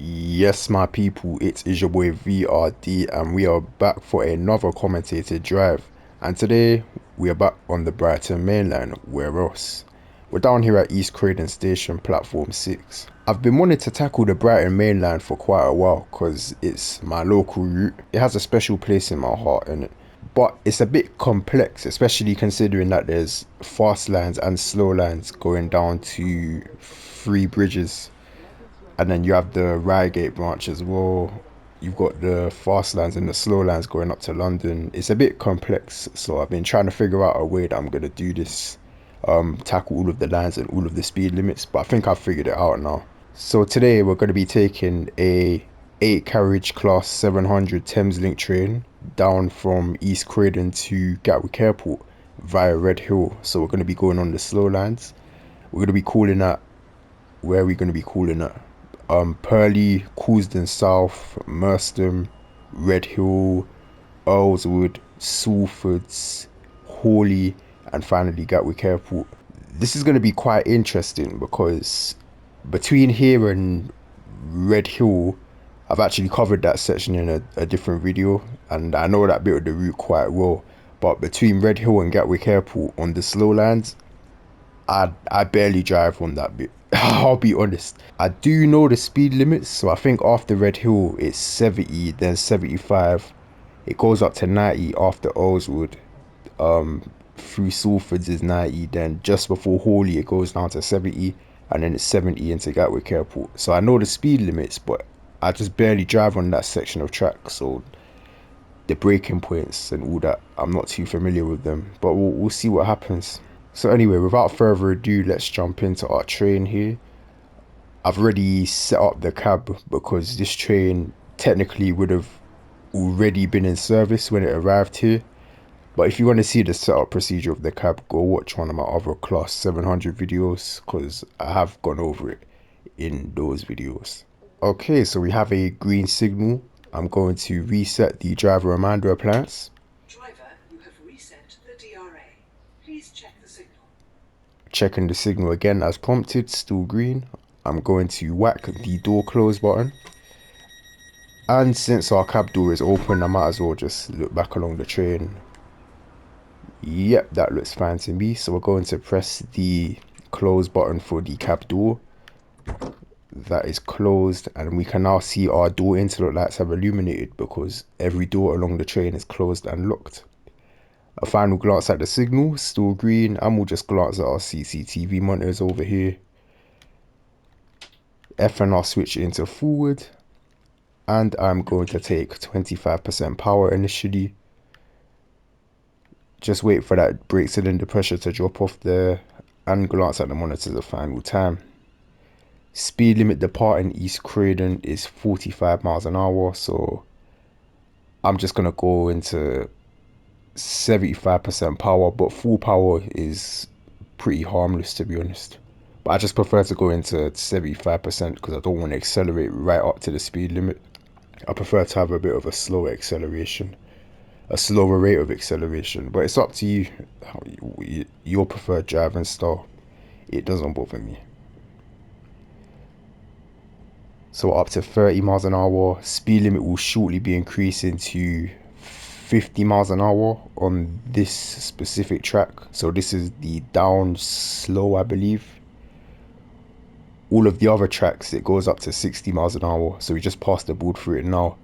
Yes, my people, it is your boy VRD, and we are back for another commentated drive. And today we are back on the Brighton mainline. Where else? We're down here at East Croydon Station, platform 6. I've been wanting to tackle the Brighton mainline for quite a while because it's my local route. It has a special place in my heart, innit? But it's a bit complex, especially considering that there's fast lines and slow lines going down to three bridges, and then you have the Reigate branch as well. You've got the fast lines and the slow lines going up to London. It's a bit complex, so I've been trying to figure out a way that I'm gonna do this, tackle all of the lines and all of the speed limits. But I think I've figured it out now. So today we're going to be taking a 8 carriage class 700 Thames Link train down from East Croydon to Gatwick Airport via Red Hill. So we're going to be going on the slow lines. We're going to be calling at, where are we going to be calling at? Purley, Coulsdon South, Merstham, Red Hill, Earlswood, Salfords, Hawley, and finally Gatwick Airport. This is going to be quite interesting because between here and Red Hill, I've actually covered that section in a different video, and I know that bit of the route quite well. But between Red Hill and Gatwick Airport on the slow lines, I barely drive on that bit. I'll be honest. I do know the speed limits, so I think after Red Hill it's 70, then 75. It goes up to 90 after Earlswood. Through Salfords is 90, then just before Hawley it goes down to 70, and then it's 70 into Gatwick Airport. So I know the speed limits, but I just barely drive on that section of track, so the braking points and all that, I'm not too familiar with them, but we'll see what happens. So anyway, without further ado, let's jump into our train here. I've already set up the cab because this train technically would have already been in service when it arrived here. But if you want to see the setup procedure of the cab, go watch one of my other class 700 videos because I have gone over it in those videos. Okay, so we have a green signal. I'm going to reset the driver reminder appliance. Driver, you have reset the DRA. Please check the signal. Checking the signal again as prompted, still green. I'm going to whack the door close button. And since our cab door is open, I might as well just look back along the train. Yep, that looks fine to me. So we're going to press the close button for the cab door. That is closed, and we can now see our door interlock lights have illuminated because every door along the train is closed and locked. A final glance at the signal, still green, and we'll just glance at our CCTV monitors over here. FNR switch into forward, and I'm going to take 25% power initially. Just wait for that brake cylinder pressure to drop off there, and glance at the monitors a final time. Speed limit departing East Croydon is 45 miles an hour, so I'm just going to go into 75% power, but full power is pretty harmless, to be honest. But I just prefer to go into 75% because I don't want to accelerate right up to the speed limit. I prefer to have a bit of a slower acceleration, a slower rate of acceleration, but it's up to you, your preferred driving style. It doesn't bother me. So up to 30 miles an hour. Speed limit will shortly be increasing to 50 miles an hour on this specific track. So this is the down slow, I believe. All of the other tracks, it goes up to 60 miles an hour. So we just passed the board through it now.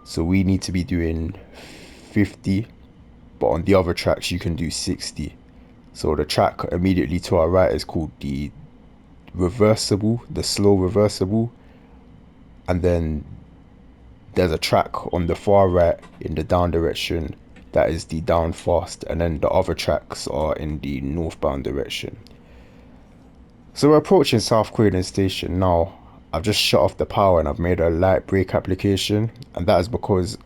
So we need to be doing 50, but on the other tracks you can do 60. So the track immediately to our right is called the reversible, the slow reversible, and then there's a track on the far right in the down direction that is the down fast, and then the other tracks are in the northbound direction. So we're approaching South Croydon station now. I've just shut off the power and I've made a light brake application, and that is because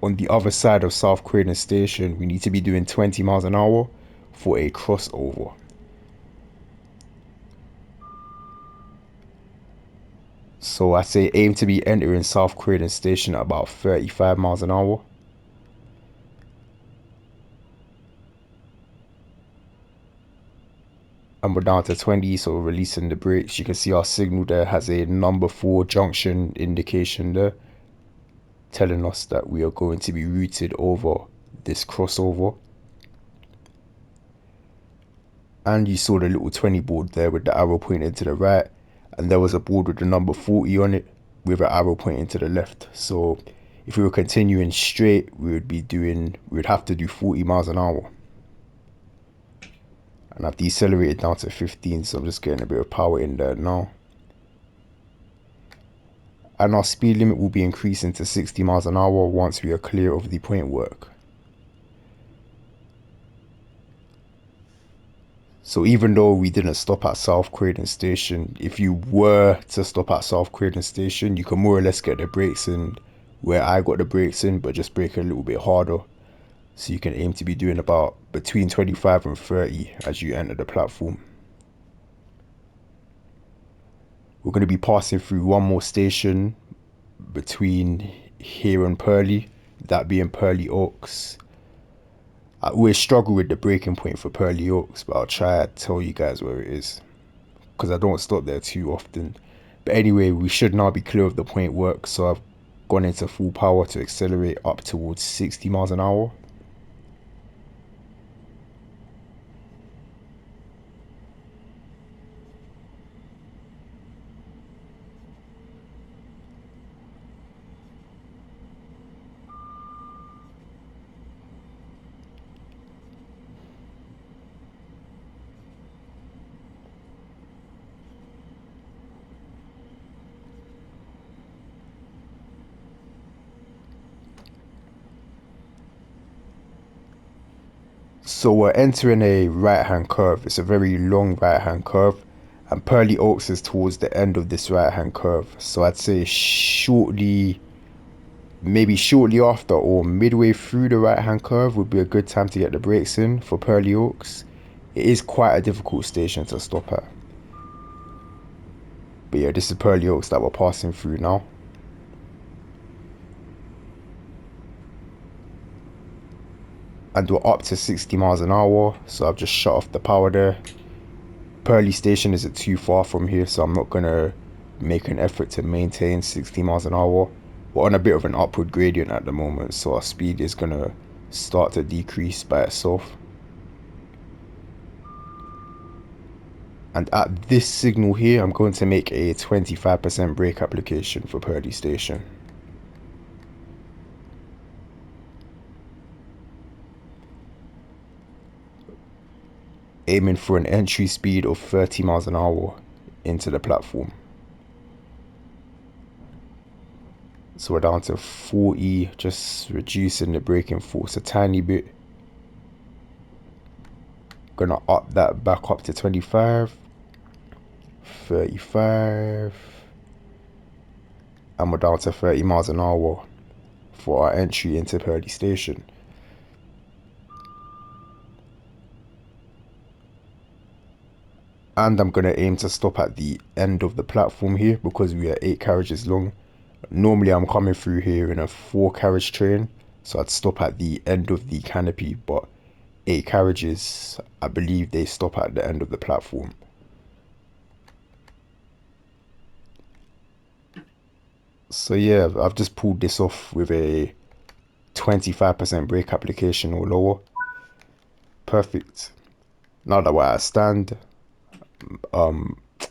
on the other side of South Croydon station we need to be doing 20 miles an hour for a crossover. So I say aim to be entering South Croydon station at about 35 miles an hour. and we're down to 20, so we're releasing the brakes. You can see our signal there has a number 4 junction indication there, telling us that we are going to be routed over this crossover. And you saw the little 20 board there with the arrow pointing to the right, and there was a board with the number 40 on it with an arrow pointing to the left. So if we were continuing straight, we would have to do 40 miles an hour. And I've decelerated down to 15, so I'm just getting a bit of power in there now. And our speed limit will be increasing to 60 miles an hour once we are clear of the point work. So even though we didn't stop at South Croydon Station, if you were to stop at South Croydon Station, you can more or less get the brakes in where I got the brakes in, but just brake a little bit harder. So you can aim to be doing about between 25 and 30 as you enter the platform. We're going to be passing through one more station between here and Purley, that being Purley Oaks. I always struggle with the breaking point for Purley Oaks, but I'll try to tell you guys where it is, because I don't stop there too often. But anyway, we should now be clear of the point work, so I've gone into full power to accelerate up towards 60 miles an hour. So we're entering a right-hand curve. It's a very long right-hand curve, and Purley Oaks is towards the end of this right-hand curve. So I'd say maybe shortly after or midway through the right-hand curve would be a good time to get the brakes in for Purley Oaks. It is quite a difficult station to stop at. But yeah, this is Purley Oaks that we're passing through now. And we're up to 60 miles an hour, so I've just shut off the power there. Purley Station isn't too far from here, so I'm not gonna make an effort to maintain 60 miles an hour. We're on a bit of an upward gradient at the moment, so our speed is gonna start to decrease by itself. And at this signal here, I'm going to make a 25% brake application for Purley Station. Aiming for an entry speed of 30 miles an hour into the platform. So we're down to 40, just reducing the braking force a tiny bit. Gonna up that back up to 25, 35, and we're down to 30 miles an hour for our entry into Purley Station. And I'm gonna aim to stop at the end of the platform here because we are 8 carriages long. Normally I'm coming through here in a 4 carriage train, so I'd stop at the end of the canopy, but 8 carriages, I believe they stop at the end of the platform. So yeah, I've just pulled this off with a 25% brake application or lower. Perfect. Now that we're at a stand,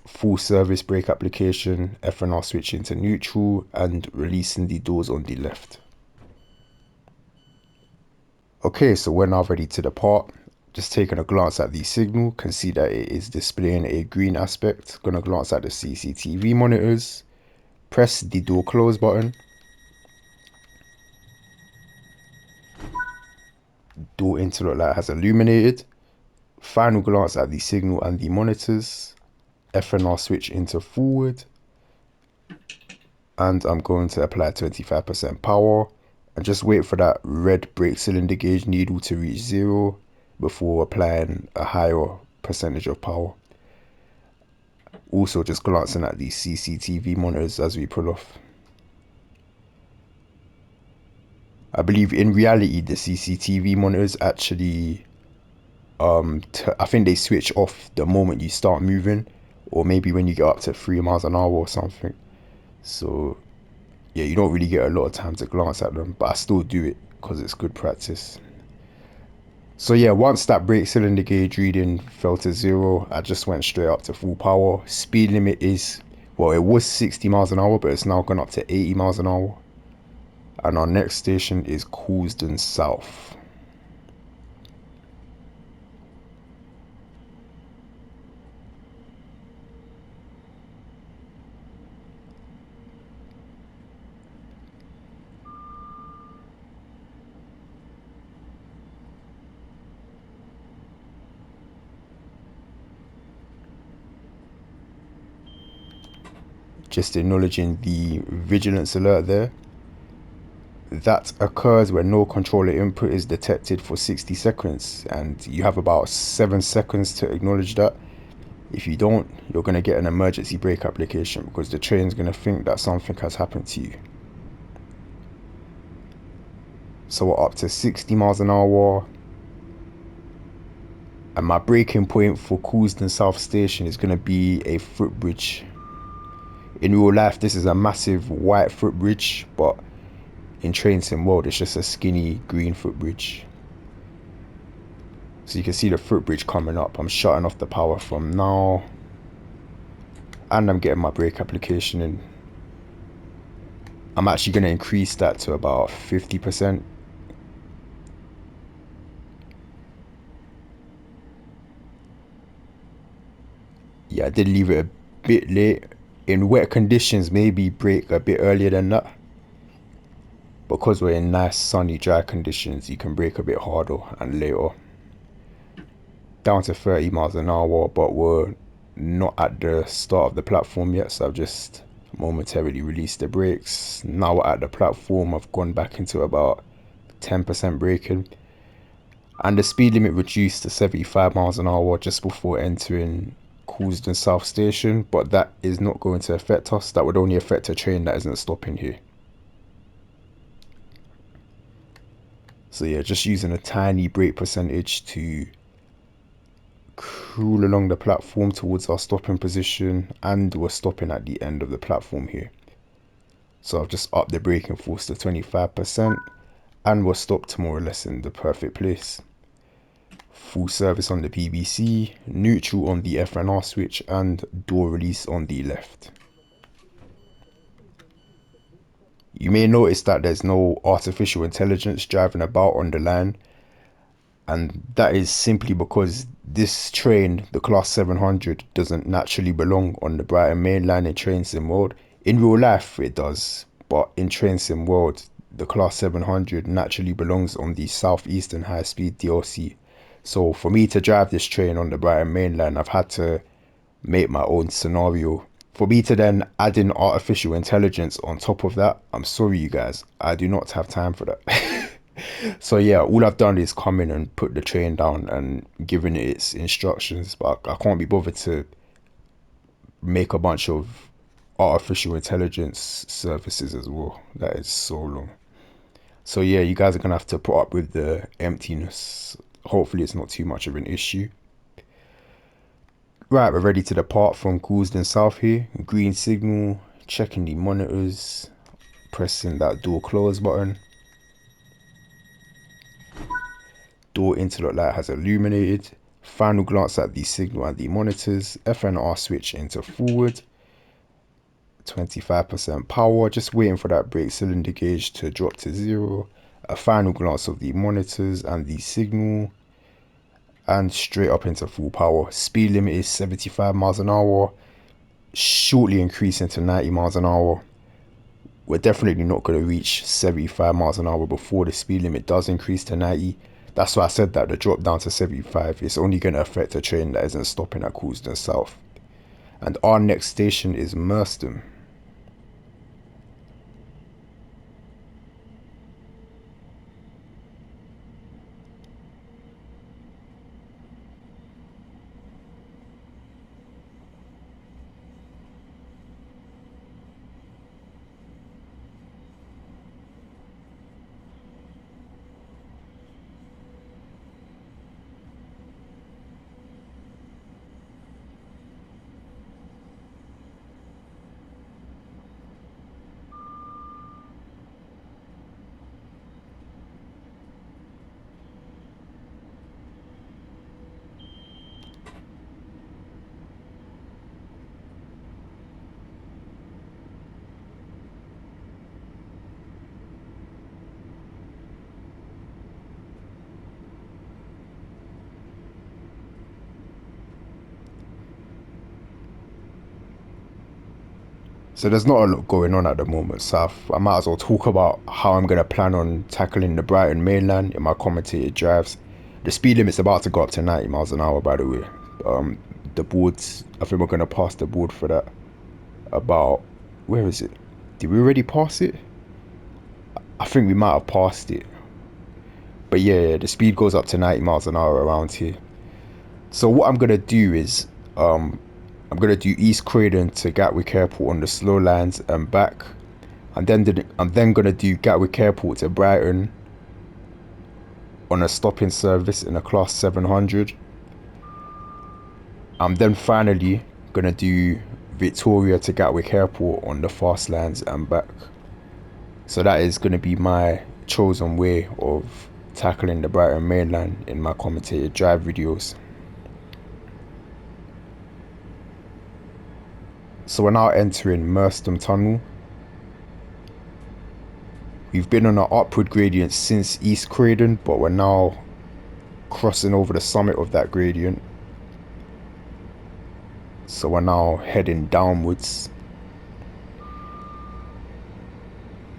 full service brake application, FNR switch into neutral, and releasing the doors on the left. Okay, so we're now ready to depart. Just taking a glance at the signal, can see that it is displaying a green aspect. Gonna glance at the CCTV monitors, press the door close button. Door interlock light has illuminated. Final glance at the signal and the monitors. FNR switch into forward. And I'm going to apply 25% power and just wait for that red brake cylinder gauge needle to reach 0 before applying a higher percentage of power. Also just glancing at the CCTV monitors as we pull off. I believe in reality the CCTV monitors actually I think they switch off the moment you start moving, or maybe when you get up to 3 miles an hour or something. So yeah, you don't really get a lot of time to glance at them, but I still do it because it's good practice. So yeah, once that brake cylinder gauge reading fell to zero, I just went straight up to full power. Speed limit is, well, it was 60 miles an hour, but it's now gone up to 80 miles an hour. And our next station is Croydon South. Just acknowledging the vigilance alert there. That occurs when no controller input is detected for 60 seconds, and you have about 7 seconds to acknowledge that. If you don't, you're going to get an emergency brake application because the train's going to think that something has happened to you. So we're up to 60 miles an hour, and my braking point for Croydon South Station is going to be a footbridge. In real life, this is a massive white footbridge, but in Train Sim World, it's just a skinny green footbridge. So you can see the footbridge coming up. I'm shutting off the power from now, and I'm getting my brake application in. I'm actually going to increase that to about 50%. Yeah, I did leave it a bit late. In wet conditions, maybe brake a bit earlier than that. Because we're in nice sunny dry conditions, you can brake a bit harder and later. Down to 30 miles an hour, but we're not at the start of the platform yet, so I've just momentarily released the brakes. Now we're at the platform, I've gone back into about 10% braking, and the speed limit reduced to 75 miles an hour just before entering Croydon South Station, but that is not going to affect us. That would only affect a train that isn't stopping here. So yeah, just using a tiny brake percentage to crawl along the platform towards our stopping position, and we're stopping at the end of the platform here. So I've just upped the braking force to 25%, and we're stopped more or less in the perfect place. Full service on the PBC, neutral on the FNR switch, and door release on the left. You may notice that there's no artificial intelligence driving about on the line, and that is simply because this train, the Class 700, doesn't naturally belong on the Brighton Main Line in Train Sim World. In real life it does, but in Train Sim World the Class 700 naturally belongs on the Southeastern High Speed DLC. So for me to drive this train on the Brighton Main Line, I've had to make my own scenario. For me to then add in artificial intelligence on top of that, I'm sorry you guys, I do not have time for that. So yeah, all I've done is come in and put the train down and given it its instructions, but I can't be bothered to make a bunch of artificial intelligence services as well. That is so long. So yeah, you guys are gonna have to put up with the emptiness. Hopefully it's not too much of an issue. Right, we're ready to depart from Croydon South here. Green signal, checking the monitors, pressing that door close button. Door interlock light has illuminated. Final glance at the signal and the monitors. FNR switch into forward. 25% power. Just waiting for that brake cylinder gauge to drop to zero. A final glance of the monitors and the signal. And straight up into full power. Speed limit is 75 miles an hour. Shortly increasing to 90 miles an hour. We're definitely not going to reach 75 miles an hour before the speed limit does increase to 90. That's why I said that the drop down to 75 is only going to affect a train that isn't stopping at Croydon South. And our next station is Merstham. So there's not a lot going on at the moment, so I might as well talk about how I'm going to plan on tackling the Brighton mainland in my commentated drives. The speed limit's about to go up to 90 miles an hour, by the way. The boards, I think we're going to pass the board for that about, where is it? Did we already pass it? I think we might have passed it. But yeah, the speed goes up to 90 miles an hour around here. So what I'm going to do is, I'm going to do East Croydon to Gatwick Airport on the slow lines and back. I'm then gonna do Gatwick Airport to Brighton on a stopping service in a class 700. I'm then finally gonna do Victoria to Gatwick Airport on the fast lines and back. So that is gonna be my chosen way of tackling the Brighton mainland in my commentated drive videos. So we're now entering Merstham Tunnel. We've been on an upward gradient since East Croydon, but we're now crossing over the summit of that gradient. So we're now heading downwards.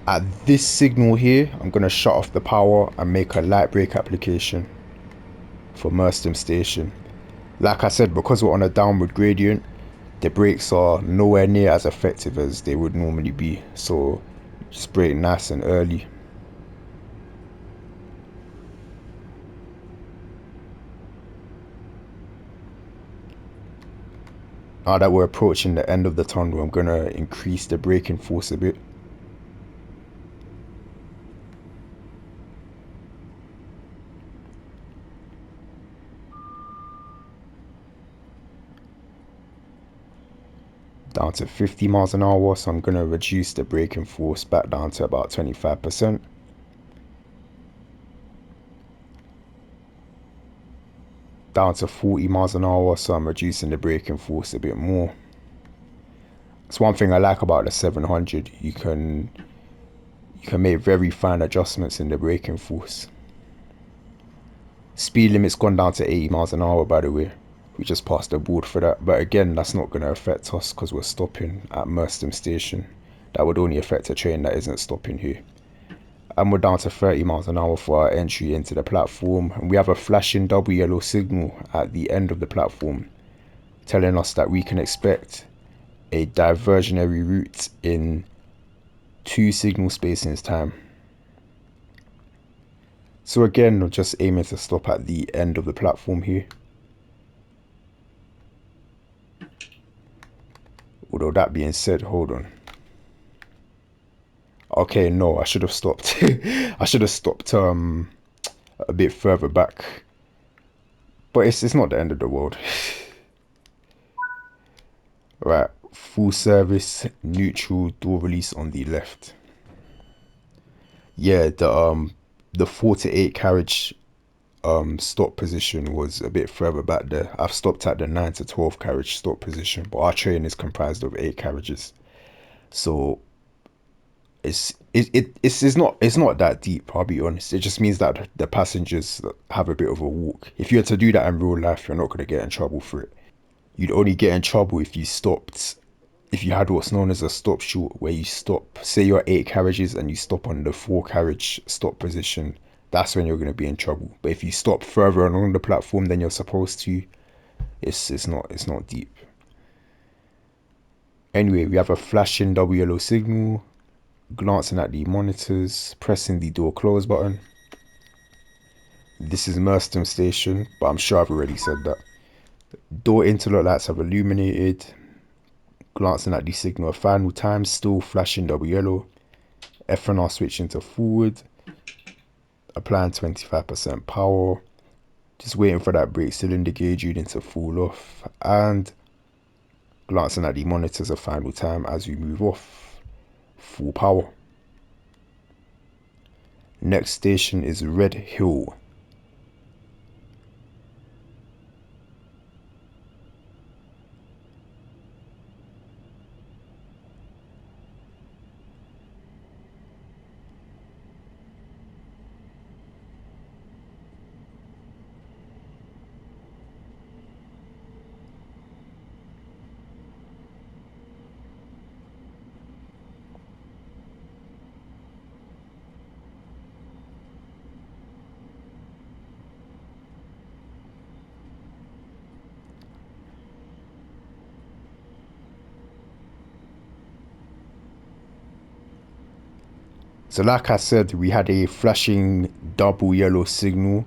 At this signal here, I'm going to shut off the power and make a light brake application for Merstham Station. Like I said, because we're on a downward gradient, the brakes are nowhere near as effective as they would normally be. So just brake nice and early. Now that we're approaching the end of the tunnel, I'm going to increase the braking force a bit. Down to 50 miles an hour, so I'm going to reduce the braking force back down to about 25%. Down to 40 miles an hour, so I'm reducing the braking force a bit more. It's one thing I like about the 700, you can make very fine adjustments in the braking force. Speed limit's gone down to 80 miles an hour, by the way. We just passed the board for that, but again, that's not going to affect us because we're stopping at Merstham Station. That would only affect a train that isn't stopping here. And we're down to 30 miles an hour for our entry into the platform, and we have a flashing double yellow signal at the end of the platform telling us that we can expect a diversionary route in 2 signal spacings time. So again, I'm just aiming to stop at the end of the platform here. Although that being said, hold on. Okay, no, I should have stopped. I should have stopped a bit further back. But it's not the end of the world. Right, full service, neutral, door release on the left. Yeah, the 4 to 8 carriage stop position was a bit further back there. I've stopped at the 9 to 12 carriage stop position, but our train is comprised of 8 carriages. So it's not that deep, I'll be honest. It just means that the passengers have a bit of a walk. If you were to do that in real life, you're not going to get in trouble for it. You'd only get in trouble if you had what's known as a stop short, where you stop, say you're 8 carriages and you stop on the 4 carriage stop position. That's when you're going to be in trouble. But if you stop further along the platform than you're supposed to, it's not deep. Anyway, we have a flashing double yellow signal. Glancing at the monitors, pressing the door close button. This is Merstham Station, but I'm sure I've already said that. Door interlock lights have illuminated. Glancing at the signal of final time, still flashing double yellow. FNR switching to forward. Applying 25% power. Just waiting for that brake cylinder gauge reading to fall off. And glancing at the monitors of final time as we move off. Full power. Next station is Red Hill. So like I said, we had a flashing double yellow signal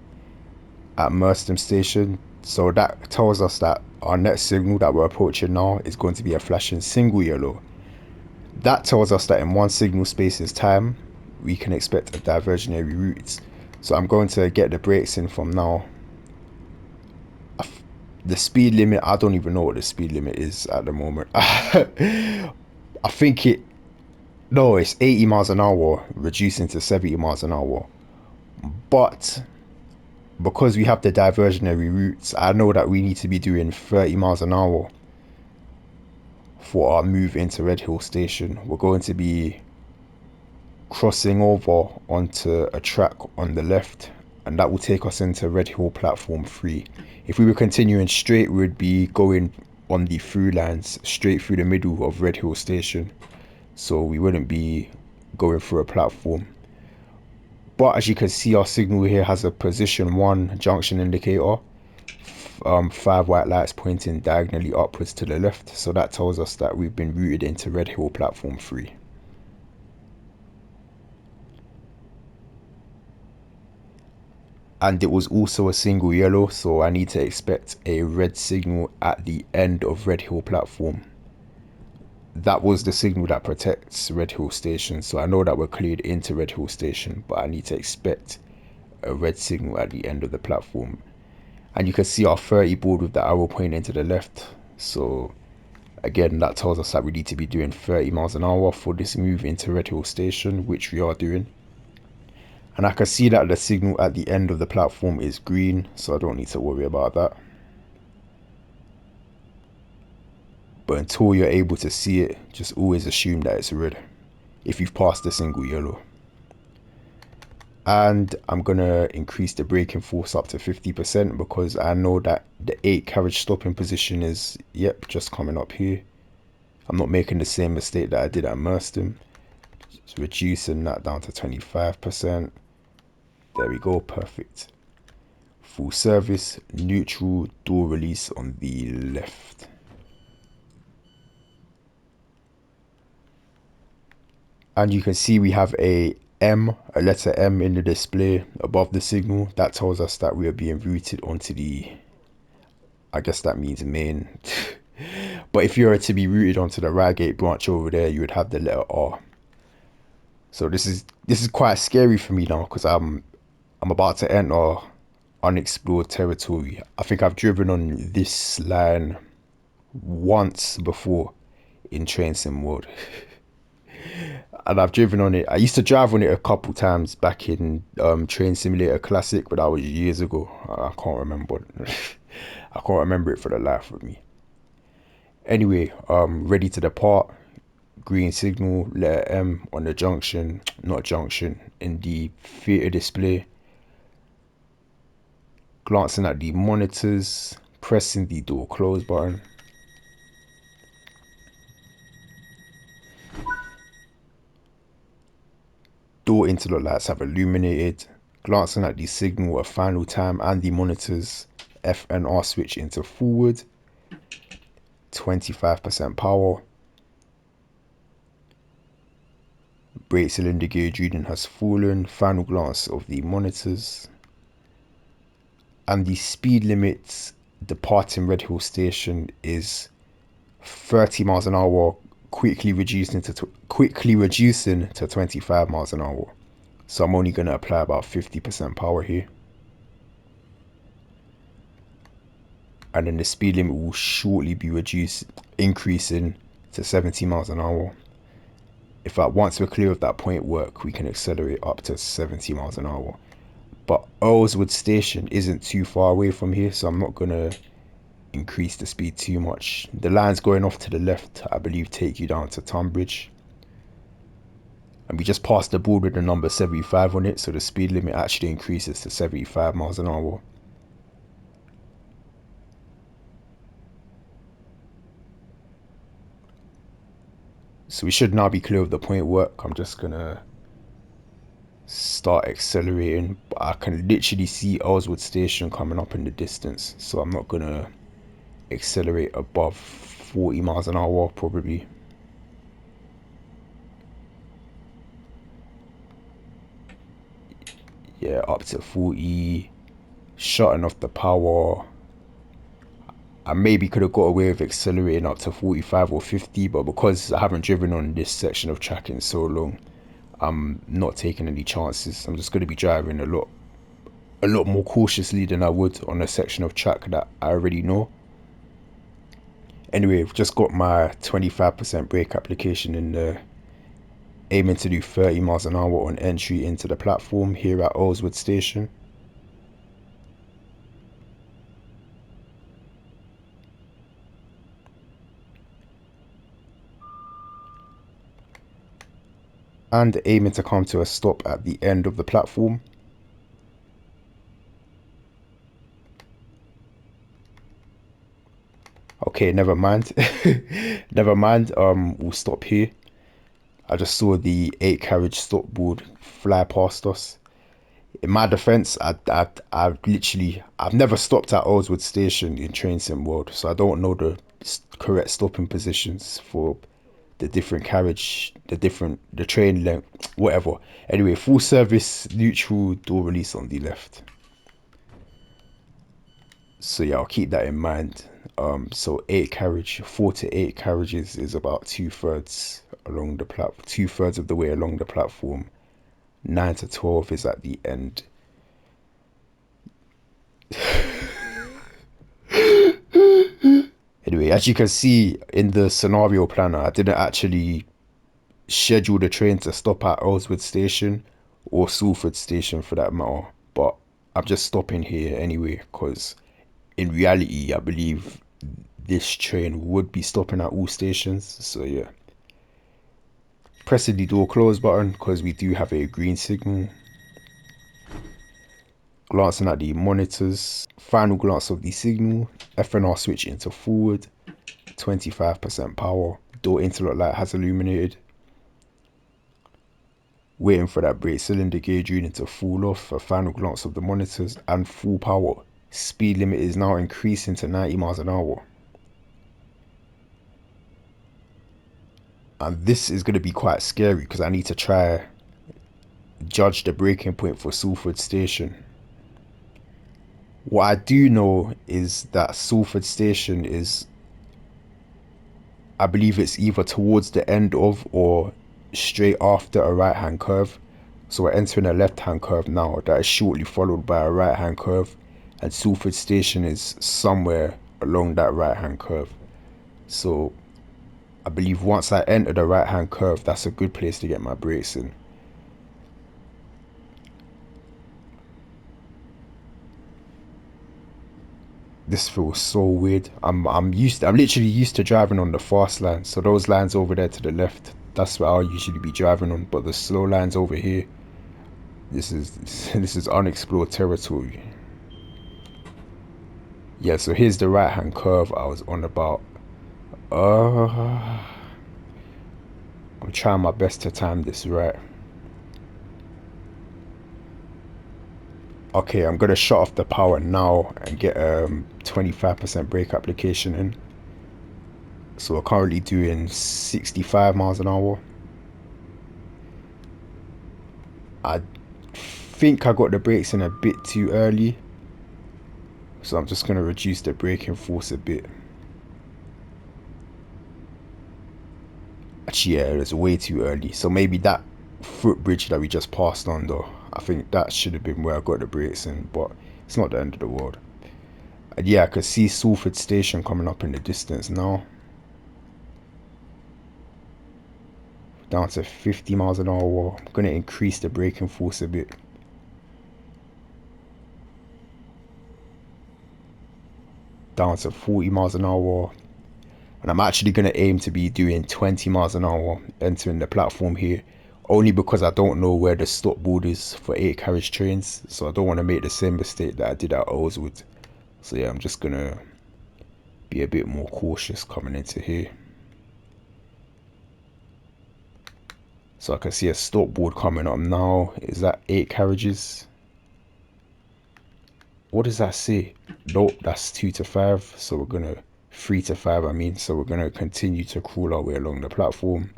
at Merstham station. So that tells us that our next signal that we're approaching now is going to be a flashing single yellow. That tells us that in one signal space's time, we can expect a diversionary route. So I'm going to get the brakes in from now. The speed limit, I don't even know what the speed limit is at the moment. I think no, it's 80 miles an hour, reducing to 70 miles an hour. But because we have the diversionary routes, I know that we need to be doing 30 miles an hour for our move into Red Hill Station. We're going to be crossing over onto a track on the left, and that will take us into Red Hill Platform 3. If we were continuing straight, we would be going on the through lines straight through the middle of Red Hill Station, so we wouldn't be going through a platform. But as you can see, our signal here has a position 1 junction indicator, 5 white lights pointing diagonally upwards to the left, so that tells us that we've been routed into Red Hill Platform 3. And it was also a single yellow, so I need to expect a red signal at the end of Red Hill Platform. That was the signal that protects Red Hill Station, so I know that we're cleared into Red Hill Station, but I need to expect a red signal at the end of the platform. And you can see our 30 board with the arrow pointing to the left, so again that tells us that we need to be doing 30 miles an hour for this move into Red Hill Station, which we are doing. And I can see that the signal at the end of the platform is green, so I don't need to worry about that. But until you're able to see it, just always assume that it's red if you've passed the single yellow. And I'm gonna increase the braking force up to 50% because I know that the 8 carriage stopping position is, yep, just coming up here. I'm not making the same mistake that I did at Merstham. Just reducing that down to 25%. There we go, perfect. Full service, neutral, door release on the left. And you can see we have a letter M in the display above the signal. That tells us that we are being routed onto the, I guess that means main. But if you were to be routed onto the Reigate branch over there, you would have the letter R. So this is quite scary for me now because I'm about to enter unexplored territory. I think I've driven on this line once before in Train Sim World. And I've driven on it. I used to drive on it a couple times back in Train Simulator Classic, but that was years ago. I can't remember. I can't remember it for the life of me. Anyway, ready to depart. Green signal, letter M on the junction, not junction, in the theatre display. Glancing at the monitors, pressing the door close button. Door interlock lights have illuminated. Glancing at the signal a final time and the monitors, F and R switch into forward. 25% power. Brake cylinder gauge reading has fallen. Final glance of the monitors. And the speed limit departing Red Hill Station is 30 miles an hour, quickly reducing to 25 miles an hour. So I'm only going to apply about 50% power here. And then the speed limit will shortly be increasing to 70 miles an hour. In fact, once we're clear of that point work, we can accelerate up to 70 miles an hour. But Earlswood Station isn't too far away from here, so I'm not going to increase the speed too much. The lines going off to the left, I believe, take you down to Tunbridge. And we just passed the board with the number 75 on it, so the speed limit actually increases to 75 miles an hour. So we should now be clear of the point work. I'm just gonna start accelerating, but I can literally see Earlswood Station coming up in the distance, so I'm not gonna accelerate above 40 miles an hour probably. Yeah, up to 40, shutting off the power. I maybe could have got away with accelerating up to 45 or 50, but because I haven't driven on this section of track in so long, I'm not taking any chances. I'm just going to be driving a lot more cautiously than I would on a section of track that I already know. Anyway, I've just got my 25% brake application in there, aiming to do 30 miles an hour on entry into the platform here at Earlswood Station. And aiming to come to a stop at the end of the platform. Okay, never mind. Never mind. We'll stop here. I just saw the 8 carriage stop board fly past us. In my defense, I've never stopped at Earlswood Station in Train Sim World, so I don't know the correct stopping positions for the different carriage, the train length, whatever. Anyway, full service, neutral, door release on the left. So yeah, I'll keep that in mind. So 8 carriage, 4 to 8 carriages is about 2/3 along the platform, 2/3 of the way along the platform. 9 to 12 is at the end. Anyway, as you can see in the scenario planner, I didn't actually schedule the train to stop at Earlswood Station or Salford Station for that matter. But I'm just stopping here anyway because in reality, I believe this train would be stopping at all stations. So yeah, pressing the door close button because we do have a green signal. Glancing at the monitors, final glance of the signal, FNR switch into forward, 25% power, door interlock light has illuminated. Waiting for that brake cylinder gauge reading to fall off, a final glance of the monitors, and full power. Speed limit is now increasing to 90 miles an hour. And this is going to be quite scary because I need to try judge the braking point for Salford Station. What I do know is that Salford Station is, I believe it's either towards the end of or straight after a right hand curve. So we're entering a left hand curve now that is shortly followed by a right hand curve, and Salford Station is somewhere along that right hand curve. So I believe once I enter the right hand curve, that's a good place to get my brakes in. This feels so weird. I'm literally used to driving on the fast line. So those lines over there to the left, that's where I'll usually be driving on. But the slow lines over here, this is this is unexplored territory. Yeah, so here's the right hand curve I was on about. Uh I'm trying my best to time this right. Okay, I'm gonna shut off the power now and get 25% brake application in. So we're currently doing 65 miles an hour. I think I got the brakes in a bit too early, so I'm just gonna reduce the braking force a bit. Actually, yeah, it's way too early. So maybe that footbridge that we just passed on though, I think that should have been where I got the brakes in, but it's not the end of the world. And yeah, I could see Salford Station coming up in the distance now. Down to 50 miles an hour. I'm gonna increase the braking force a bit. Down to 40 miles an hour. And I'm actually gonna aim to be doing 20 miles an hour entering the platform here. Only because I don't know where the stop board is for 8 carriage trains. So I don't want to make the same mistake that I did at Earlswood. So yeah, I'm just gonna be a bit more cautious coming into here. So I can see a stop board coming up now. Is that 8 carriages? What does that say? Nope, that's 2 to 5. So we're gonna 3 to 5, I mean. So we're gonna continue to crawl our way along the platform.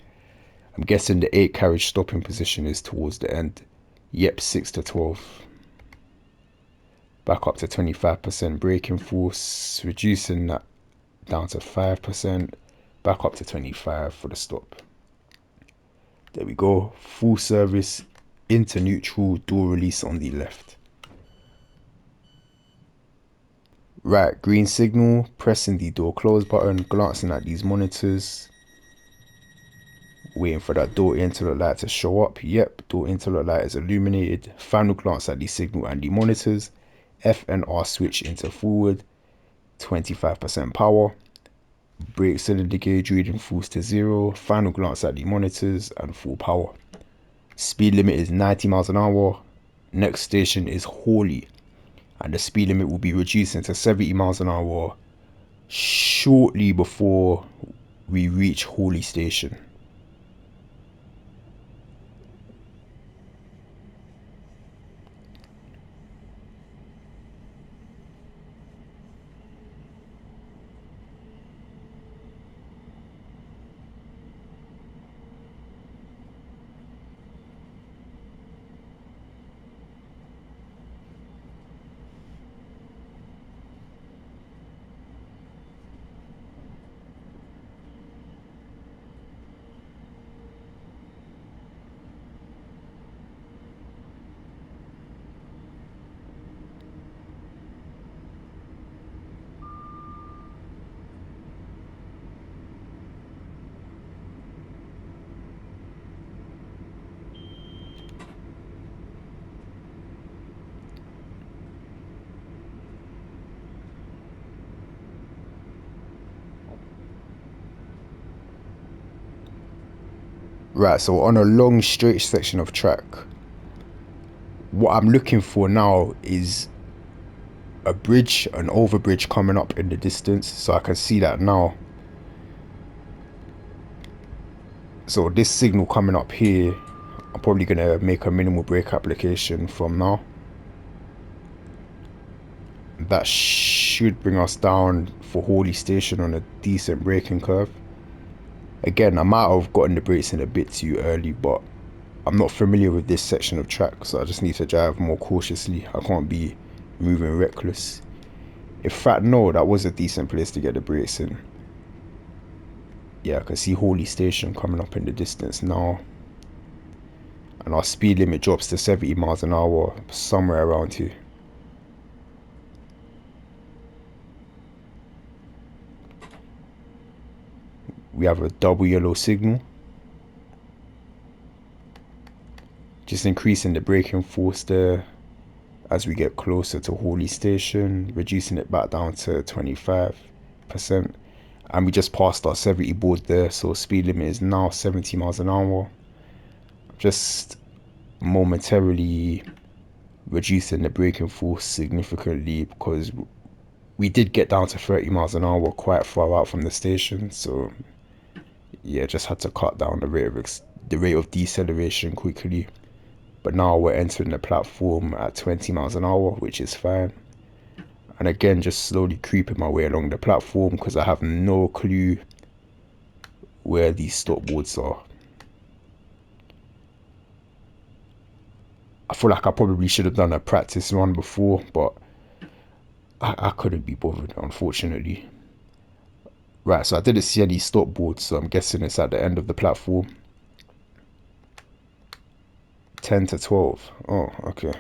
I'm guessing the 8 carriage stopping position is towards the end. Yep, 6 to 12. back up to 25% braking force, reducing that down to 5%, back up to 25 for the stop. There we go. Full service into neutral, door release on the left. Right, green signal, pressing the door close button, glancing at these monitors, waiting for that door interlock light to show up. Yep, door interlock light is illuminated. Final glance at the signal and the monitors. F and R switch into forward, 25% power. Brake cylinder gauge reading falls to 0. Final glance at the monitors and full power. Speed limit is 90 miles an hour. Next station is Hawley, and the speed limit will be reducing to 70 miles an hour shortly before we reach Hawley station. Right, so on a long straight section of track, what I'm looking for now is a bridge, an overbridge coming up in the distance, so I can see that now. So this signal coming up here, I'm probably gonna make a minimal brake application from now. That should bring us down for Hawley station on a decent braking curve. Again, I might have gotten the brakes in a bit too early, but I'm not familiar with this section of track, so I just need to drive more cautiously. I can't be moving reckless. In fact, no, that was a decent place to get the brakes in. Yeah, I can see Hawley station coming up in the distance now. And our speed limit drops to 70 miles an hour, somewhere around here. We have a double yellow signal. Just increasing the braking force there as we get closer to Hawley station, reducing it back down to 25%. And we just passed our 70 board there, so speed limit is now 70 miles an hour. Just momentarily reducing the braking force significantly because we did get down to 30 miles an hour quite far out from the station, so yeah, just had to cut down the rate of deceleration quickly. But now we're entering the platform at 20 miles an hour, which is fine. And again, just slowly creeping my way along the platform because I have no clue where these stop boards are. I feel like I probably should have done a practice run before, but I couldn't be bothered, unfortunately. Right, so I didn't see any stop boards, so I'm guessing it's at the end of the platform. 10 to 12. Oh, okay.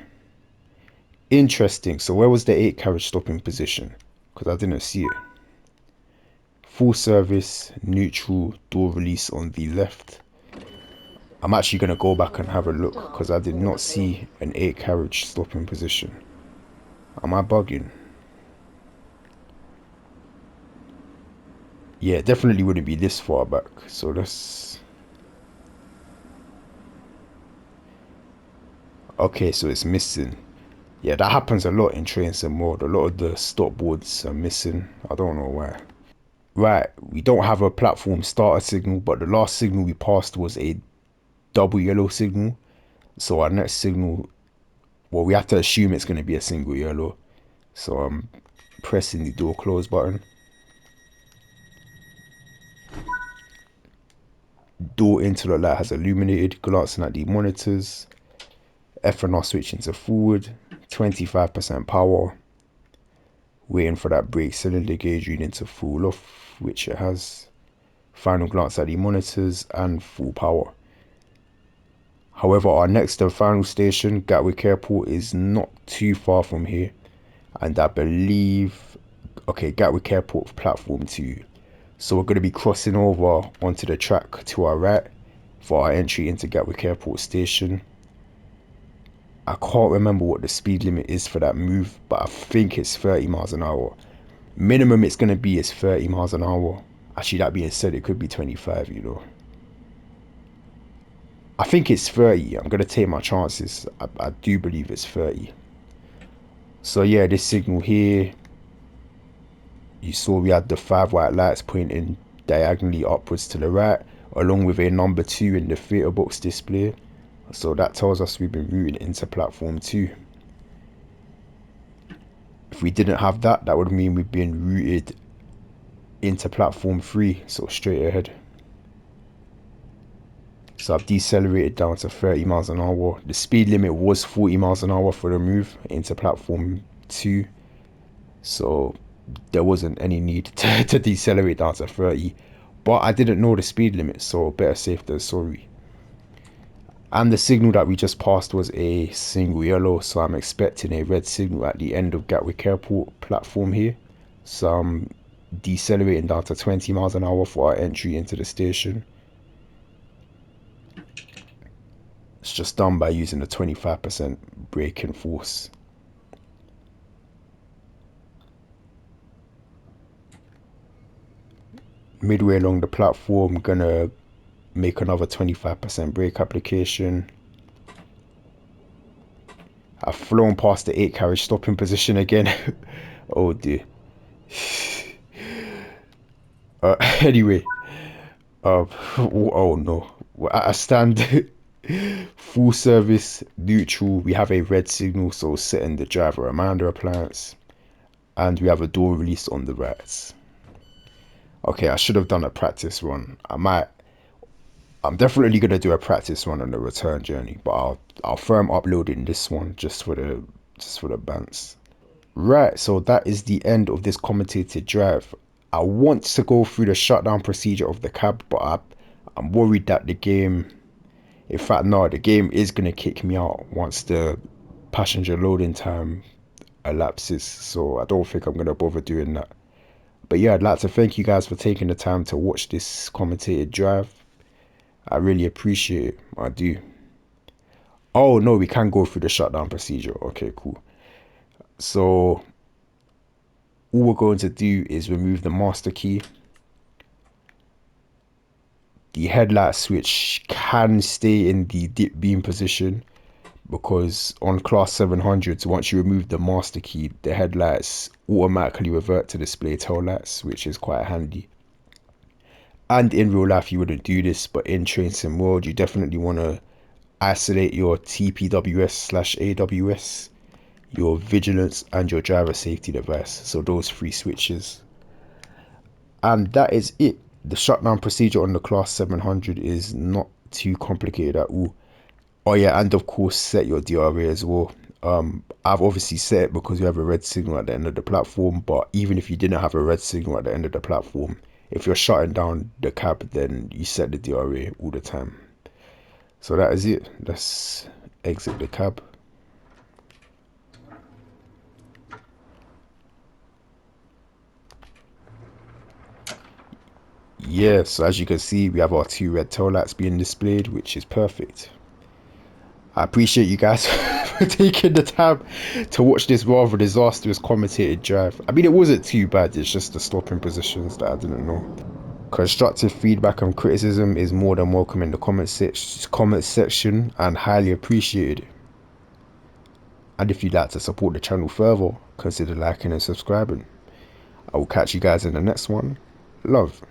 Interesting. So where was the 8 carriage stopping position? Because I didn't see it. Full service, neutral, door release on the left. I'm actually going to go back and have a look because I did not see an 8 carriage stopping position. Am I bugging? Yeah, it definitely wouldn't be this far back. So let's... Okay, so it's missing. Yeah, that happens a lot in train sim mode. A lot of the stop boards are missing. I don't know why. Right, we don't have a platform starter signal, but the last signal we passed was a double yellow signal. So our next signal, well, we have to assume it's going to be a single yellow. So I'm pressing the door close button. Door interlock light has illuminated, glancing at the monitors. F and R switching to forward, 25% power. waiting for that brake cylinder gauge reading to fall off, which it has. Final glance at the monitors and full power. However, our next and final station, Gatwick Airport, is not too far from here, and I believe, okay, Gatwick Airport platform 2. So we're going to be crossing over onto the track to our right for our entry into Gatwick Airport station. I can't remember what the speed limit is for that move, but I think it's 30 miles an hour. Minimum it's going to be is 30 miles an hour. Actually, that being said, it could be 25, you know. I think it's 30. I'm going to take my chances. I do believe it's 30. So yeah, this signal here, you saw we had the 5 white lights pointing diagonally upwards to the right, along with a number 2 in the theatre box display. So that tells us we've been routed into platform 2. If we didn't have that, that would mean we've been routed into platform 3, so straight ahead. So I've decelerated down to 30 miles an hour. The speed limit was 40 miles an hour for the move into platform 2. So there wasn't any need to decelerate down to 30. But I didn't know the speed limit, so better safe than sorry. And the signal that we just passed was a single yellow, so I'm expecting a red signal at the end of Gatwick Airport platform here. So I'm decelerating down to 20 miles an hour for our entry into the station. It's just done by using the 25% braking force. Midway along the platform, gonna make another 25% brake application. I've flown past the 8 carriage stopping position again. Oh dear. Anyway, oh no. At a stand, full service, neutral. We have a red signal, so setting the driver reminder appliance. And we have a door release on the right. Okay, I should have done a practice run. I'm definitely gonna do a practice run on the return journey, but I'll firm uploading this one just for the bants. Right, so that is the end of this commentated drive. I want to go through the shutdown procedure of the cab, but I'm worried that the game, in fact, no, the game is gonna kick me out once the passenger loading time elapses. So I don't think I'm gonna bother doing that. But yeah, I'd like to thank you guys for taking the time to watch this commentated drive. I really appreciate it. I do. Oh no, we can go through the shutdown procedure. Okay, cool. So all we're going to do is remove the master key. The headlight switch can stay in the dip beam position because on class 700s, once you remove the master key, the headlights automatically revert to display tail lights, which is quite handy. And in real life, you wouldn't do this, but in Train Sim World, you definitely want to isolate your TPWS/AWS, your vigilance, and your driver safety device. So those 3 switches. And that is it. The shutdown procedure on the class 700 is not too complicated at all. Oh yeah, and of course set your DRA as well. I've obviously set it because we have a red signal at the end of the platform, but even if you didn't have a red signal at the end of the platform, if you're shutting down the cab, then you set the DRA all the time. So that is it. Let's exit the cab. Yeah, so as you can see, we have our 2 red tail lights being displayed, which is perfect. I appreciate you guys for taking the time to watch this rather disastrous commentated drive. I mean, it wasn't too bad, it's just the stopping positions that I didn't know. Constructive feedback and criticism is more than welcome in the comment section and highly appreciated. And if you'd like to support the channel further, consider liking and subscribing. I will catch you guys in the next one. Love.